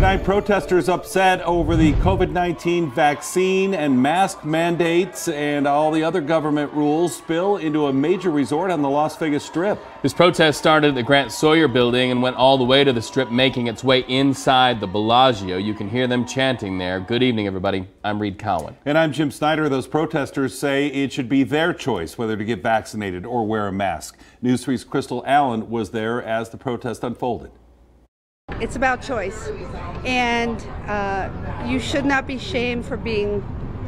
Tonight, protesters upset over the COVID-19 vaccine and mask mandates and all the other government rules spill into a major resort on the Las Vegas Strip. This protest started at the Grant Sawyer building and went all the way to the Strip, making its way inside the Bellagio. You can hear them chanting there. Good evening, everybody. I'm Reed Cowan. And I'm Jim Snyder. Those protesters say it should be their choice whether to get vaccinated or wear a mask. News 3's Crystal Allen was there as the protest unfolded. It's about choice, and you should not be shamed for being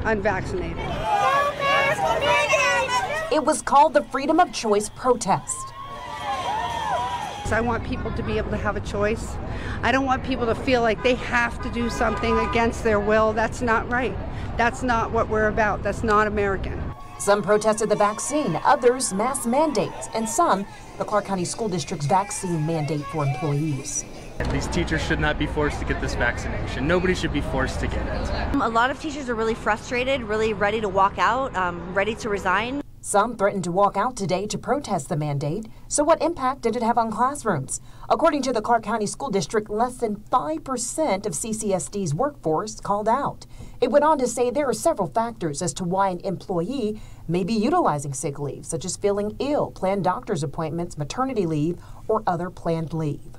unvaccinated. It was called the Freedom of Choice protest. I want people to be able to have a choice. I don't want people to feel like they have to do something against their will. That's not right. That's not what we're about. That's not American. Some protested the vaccine, others mask mandates, and some the Clark County School District's vaccine mandate for employees. These teachers should not be forced to get this vaccination. Nobody should be forced to get it. A lot of teachers are really frustrated, really ready to walk out, ready to resign. Some threatened to walk out today to protest the mandate. So what impact did it have on classrooms? According to the Clark County School District, less than 5% of CCSD's workforce called out. It went on to say there are several factors as to why an employee may be utilizing sick leave, such as feeling ill, planned doctor's appointments, maternity leave, or other planned leave.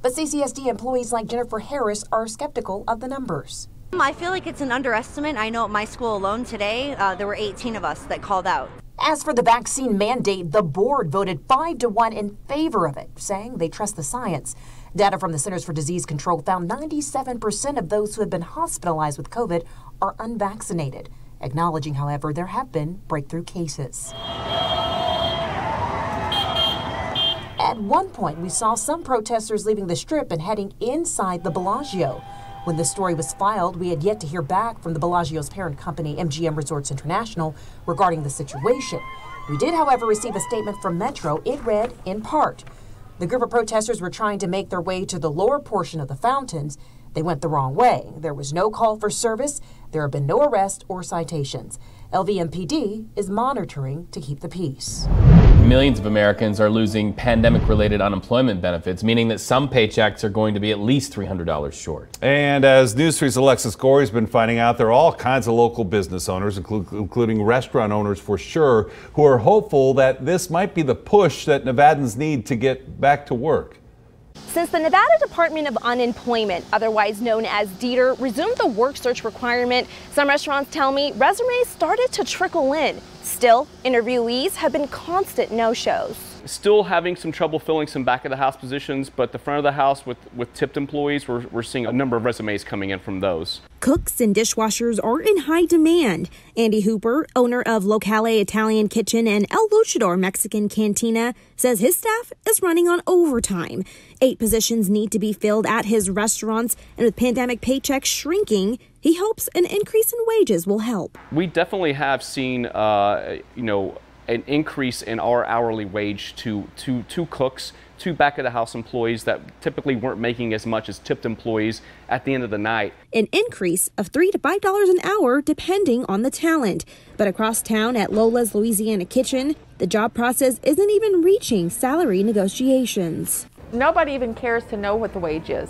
But CCSD employees like Jennifer Harris are skeptical of the numbers. I feel like it's an underestimate. I know at my school alone today, there were 18 of us that called out. As for the vaccine mandate, the board voted 5-1 in favor of it, saying they trust the science. Data from the Centers for Disease Control found 97% of those who have been hospitalized with COVID are unvaccinated, acknowledging, however, there have been breakthrough cases. At one point, we saw some protesters leaving the Strip and heading inside the Bellagio. When the story was filed, we had yet to hear back from the Bellagio's parent company, MGM Resorts International, regarding the situation. We did, however, receive a statement from Metro. It read, in part, the group of protesters were trying to make their way to the lower portion of the fountains. They went the wrong way. There was no call for service. There have been no arrests or citations. LVMPD is monitoring to keep the peace. Millions of Americans are losing pandemic-related unemployment benefits, meaning that some paychecks are going to be at least $300 short. And as News 3's Alexis Gorey's been finding out, there are all kinds of local business owners, including restaurant owners for sure, who are hopeful that this might be the push that Nevadans need to get back to work. Since the Nevada Department of Unemployment, otherwise known as DETR, resumed the work search requirement, some restaurants tell me resumes started to trickle in. Still, interviewees have been constant no-shows. Still having some trouble filling some back-of-the-house positions, but the front of the house with tipped employees, we're seeing a number of resumes coming in from those. Cooks and dishwashers are in high demand. Andy Hooper, owner of Locale Italian Kitchen and El Luchador Mexican Cantina, says his staff is running on overtime. 8 positions need to be filled at his restaurants, and with pandemic paychecks shrinking, he hopes an increase in wages will help. We definitely have seen, an increase in our hourly wage to cooks, to back-of-the-house employees that typically weren't making as much as tipped employees at the end of the night. An increase of $3 to $5 an hour depending on the talent. But across town at Lola's Louisiana Kitchen, the job process isn't even reaching salary negotiations. Nobody even cares to know what the wage is.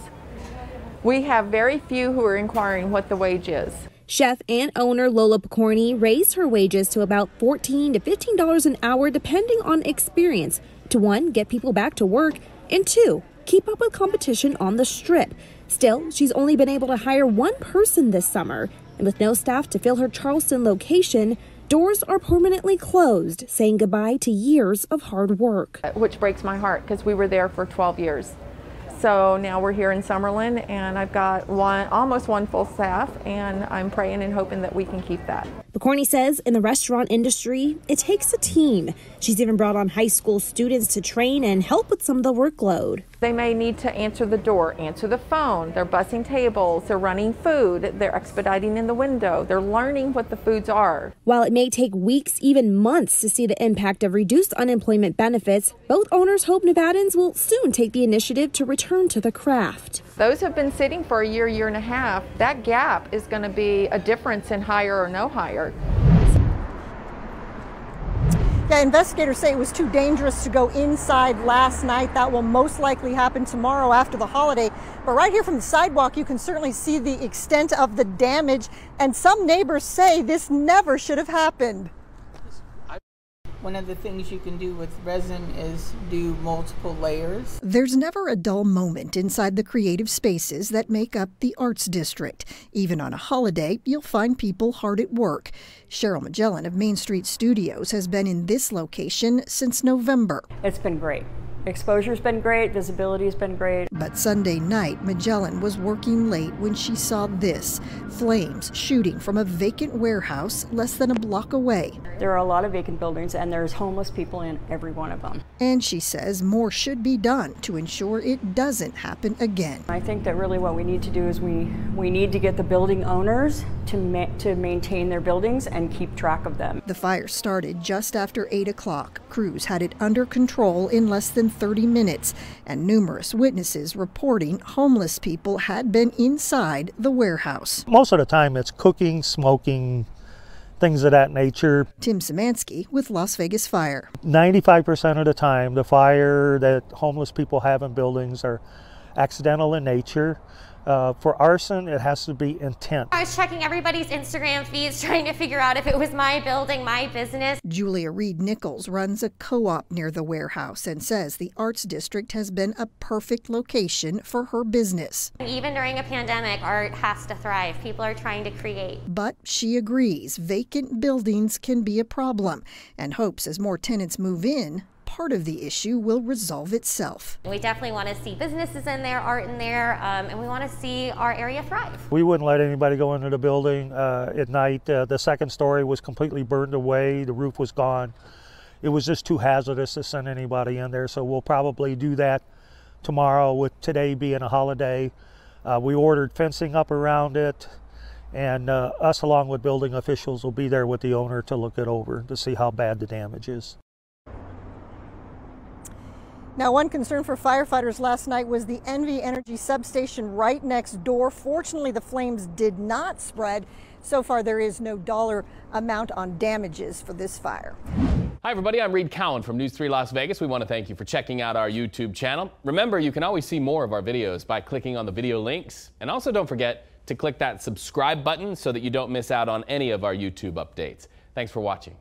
We have very few who are inquiring what the wage is. Chef and owner Lola Picorni raised her wages to about $14 to $15 an hour depending on experience to 1, get people back to work, and 2, keep up with competition on the Strip. Still, she's only been able to hire 1 person this summer, and with no staff to fill her Charleston location, doors are permanently closed, saying goodbye to years of hard work. Which breaks my heart because we were there for 12 years. So now we're here in Summerlin, and I've got almost one full staff, and I'm praying and hoping that we can keep that. Picorni says in the restaurant industry, it takes a team. She's even brought on high school students to train and help with some of the workload. They may need to answer the door, answer the phone, they're bussing tables, they're running food, they're expediting in the window, they're learning what the foods are. While it may take weeks, even months to see the impact of reduced unemployment benefits, both owners hope Nevadans will soon take the initiative to return to the craft. Those who have been sitting for a year, year and a half, that gap is going to be a difference in hire or no hire. Yeah, investigators say it was too dangerous to go inside last night. That will most likely happen tomorrow after the holiday. But right here from the sidewalk, you can certainly see the extent of the damage. And some neighbors say this never should have happened. One of the things you can do with resin is do multiple layers. There's never a dull moment inside the creative spaces that make up the Arts District. Even on a holiday, you'll find people hard at work. Cheryl Magellan of Main Street Studios has been in this location since November. It's been great. Exposure's been great, visibility's been great. But Sunday night, Magellan was working late when she saw this, flames shooting from a vacant warehouse less than a block away. There are a lot of vacant buildings and there's homeless people in every one of them. And she says more should be done to ensure it doesn't happen again. I think that really what we need to do is we need to get the building owners to maintain their buildings and keep track of them. The fire started just after 8 o'clock. Crews had it under control in less than 30 minutes, and numerous witnesses reporting homeless people had been inside the warehouse. Most of the time it's cooking, smoking, things of that nature. Tim Szymanski with Las Vegas Fire. 95% of the time, the fire that homeless people have in buildings are accidental in nature. For arson, it has to be intent. I was checking everybody's Instagram feeds trying to figure out if it was my building, my business. Julia Reed Nichols runs a co-op near the warehouse and says the Arts District has been a perfect location for her business. Even during a pandemic, art has to thrive. People are trying to create. But she agrees vacant buildings can be a problem and hopes as more tenants move in, part of the issue will resolve itself. We definitely want to see businesses in there, art in there, and we want to see our area thrive. We wouldn't let anybody go into the building at night. The second story was completely burned away. The roof was gone. It was just too hazardous to send anybody in there, so we'll probably do that tomorrow, with today being a holiday. We ordered fencing up around it, and us along with building officials will be there with the owner to look it over to see how bad the damage is. Now, one concern for firefighters last night was the NV Energy substation right next door. Fortunately, the flames did not spread. So far, there is no dollar amount on damages for this fire. Hi, everybody. I'm Reed Cowan from News 3 Las Vegas. We want to thank you for checking out our YouTube channel. Remember, you can always see more of our videos by clicking on the video links. And also don't forget to click that subscribe button so that you don't miss out on any of our YouTube updates. Thanks for watching.